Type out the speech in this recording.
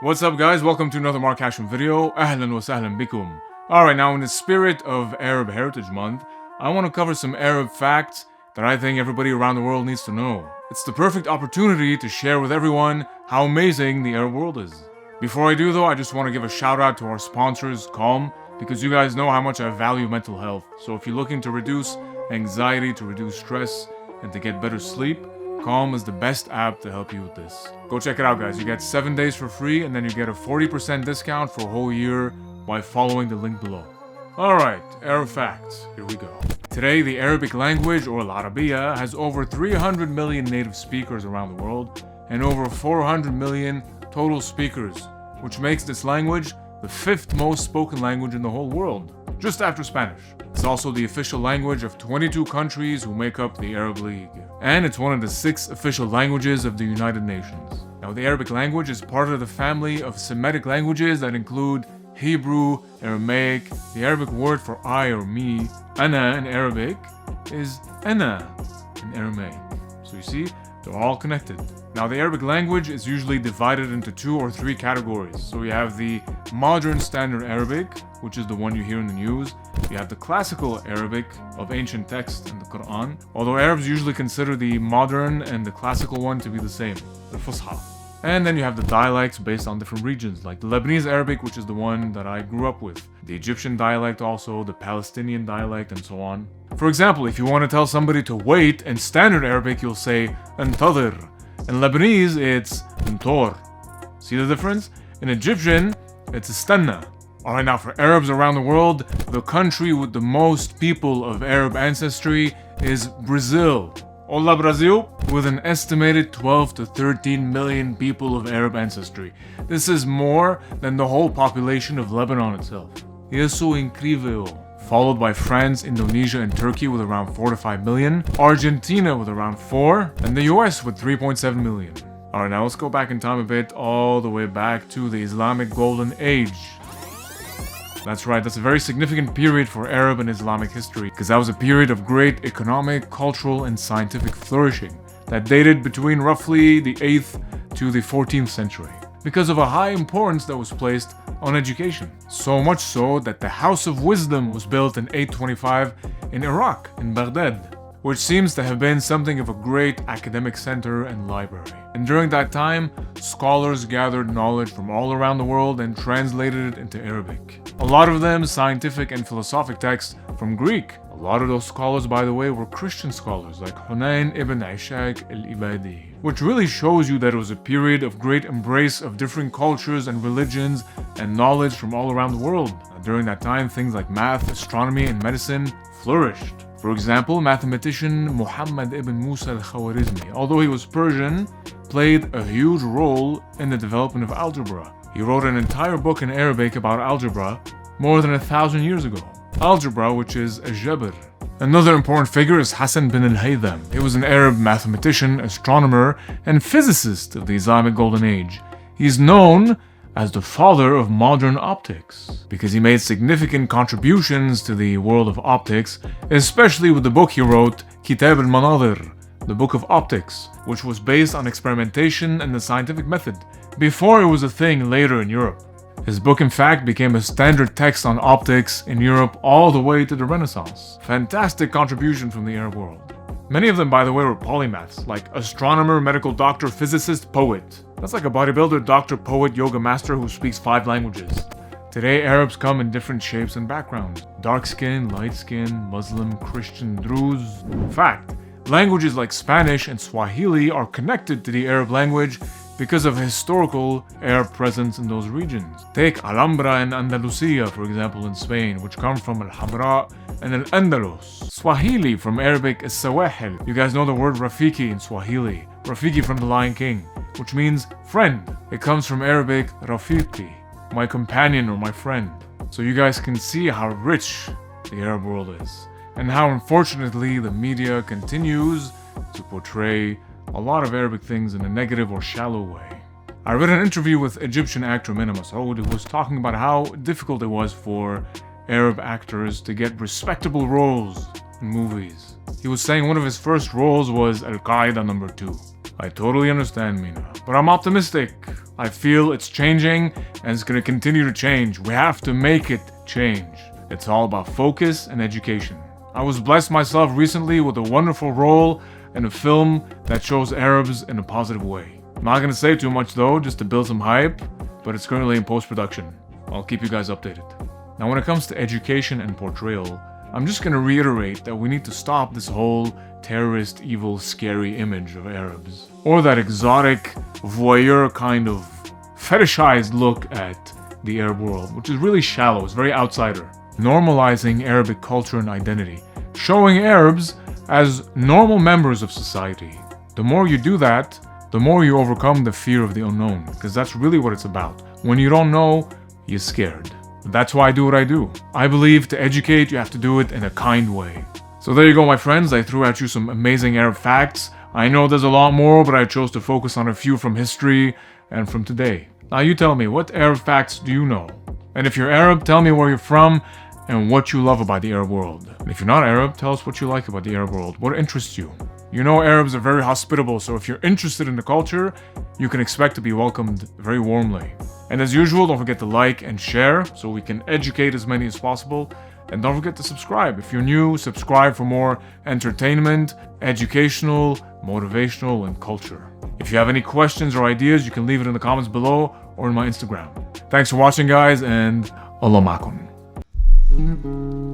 What's up guys, welcome to another Mark Hachem video. Ahlan wa sahlan bikum. Alright, now in the spirit of Arab Heritage Month, I want to cover some Arab facts that I think everybody around the world needs to know. It's the perfect opportunity to share with everyone how amazing the Arab world is. Before I do though, I just want to give a shout out to our sponsors, Calm, because you guys know how much I value mental health. So if you're looking to reduce anxiety, to reduce stress, and to get better sleep, Calm is the best app to help you with this. Go check it out guys, you get 7 days for free and then you get a 40% discount for a whole year by following the link below. Alright, Arab facts, here we go. Today the Arabic language, or Al-Arabiya, has over 300 million native speakers around the world and over 400 million total speakers, which makes this language the 5th most spoken language in the whole world, just after Spanish. It's also the official language of 22 countries who make up the Arab League. And it's one of the 6 official languages of the United Nations. Now, the Arabic language is part of the family of Semitic languages that include Hebrew, Aramaic. The Arabic word for I or me, ana in Arabic, is ana in Aramaic. So you see, they're all connected. Now, the Arabic language is usually divided into 2 or 3 categories. So we have the modern standard Arabic, which is the one you hear in the news. You have the classical Arabic of ancient texts in the Quran, although Arabs usually consider the modern and the classical one to be the same, the Fusha. And then you have the dialects based on different regions, like the Lebanese Arabic, which is the one that I grew up with, the Egyptian dialect also, the Palestinian dialect, and so on. For example, if you want to tell somebody to wait in standard Arabic, you'll say انتظر. In Lebanese, it's انطر. See the difference? In Egyptian, it's استنى. Alright, now for Arabs around the world, the country with the most people of Arab ancestry is Brazil. Hola Brazil! With an estimated 12 to 13 million people of Arab ancestry. This is more than the whole population of Lebanon itself. Isso incrível. Followed by France, Indonesia, and Turkey with around 4 to 5 million, Argentina with around 4, and the US with 3.7 million. Alright, now let's go back in time a bit, all the way back to the Islamic Golden Age. That's right, that's a very significant period for Arab and Islamic history, because that was a period of great economic, cultural, and scientific flourishing that dated between roughly the 8th to the 14th century, because of a high importance that was placed on education. So much so that the House of Wisdom was built in 825 in Iraq, in Baghdad, which seems to have been something of a great academic center and library. And during that time, scholars gathered knowledge from all around the world and translated it into Arabic. A lot of them scientific and philosophic texts from Greek. A lot of those scholars, by the way, were Christian scholars like Hunayn ibn Ishaq al-Ibadi, which really shows you that it was a period of great embrace of different cultures and religions and knowledge from all around the world. During that time, things like math, astronomy, and medicine flourished. For example, mathematician Muhammad ibn Musa al-Khwarizmi, although he was Persian, played a huge role in the development of algebra. He wrote an entire book in Arabic about algebra more than 1,000 years ago. Algebra, which is al-Jabr. Another important figure is Hassan bin al-Haytham. He was an Arab mathematician, astronomer, and physicist of the Islamic Golden Age. He's known as the father of modern optics, because he made significant contributions to the world of optics, especially with the book he wrote, Kitab al-Manadir, the Book of Optics, which was based on experimentation and the scientific method, before it was a thing later in Europe. His book, in fact, became a standard text on optics in Europe all the way to the Renaissance. Fantastic contribution from the Arab world. Many of them, by the way, were polymaths, like astronomer, medical doctor, physicist, poet. That's like a bodybuilder, doctor, poet, yoga master who speaks 5 languages. Today, Arabs come in different shapes and backgrounds. Dark skin, light skin, Muslim, Christian, Druze. In fact, languages like Spanish and Swahili are connected to the Arab language because of historical Arab presence in those regions. Take Alhambra and Andalusia, for example, in Spain, which come from Al-Hamra and Al-Andalus. Swahili from Arabic is Sawahil. You guys know the word Rafiki in Swahili. Rafiki from The Lion King, which means friend. It comes from Arabic Rafiki, my companion or my friend. So you guys can see how rich the Arab world is, and how unfortunately the media continues to portray a lot of Arabic things in a negative or shallow way. I read an interview with Egyptian actor Mina Masoud, who was talking about how difficult it was for Arab actors to get respectable roles in movies. He was saying one of his first roles was Al-Qaeda #2. I totally understand, Mina, but I'm optimistic. I feel it's changing, and it's gonna continue to change. We have to make it change. It's all about focus and education. I was blessed myself recently with a wonderful role in a film that shows Arabs in a positive way. I'm not gonna say too much though, just to build some hype, but it's currently in post-production. I'll keep you guys updated. Now when it comes to education and portrayal, I'm just gonna reiterate that we need to stop this whole terrorist, evil, scary image of Arabs. Or that exotic, voyeur kind of fetishized look at the Arab world, which is really shallow, it's very outsider. Normalizing Arabic culture and identity. Showing Arabs as normal members of society. The more you do that, the more you overcome the fear of the unknown, because that's really what it's about. When you don't know, you're scared. That's why I do what I do. I believe to educate, you have to do it in a kind way. So there you go, my friends. I threw at you some amazing Arab facts. I know there's a lot more, but I chose to focus on a few from history and from today. Now you tell me, what Arab facts do you know? And if you're Arab, tell me where you're from and what you love about the Arab world. And if you're not Arab, tell us what you like about the Arab world. What interests you? You know Arabs are very hospitable, so if you're interested in the culture, you can expect to be welcomed very warmly. And as usual, don't forget to like and share so we can educate as many as possible. And don't forget to subscribe. If you're new, subscribe for more entertainment, educational, motivational, and culture. If you have any questions or ideas, you can leave it in the comments below or in my Instagram. Thanks for watching, guys, and Allah ma'akum.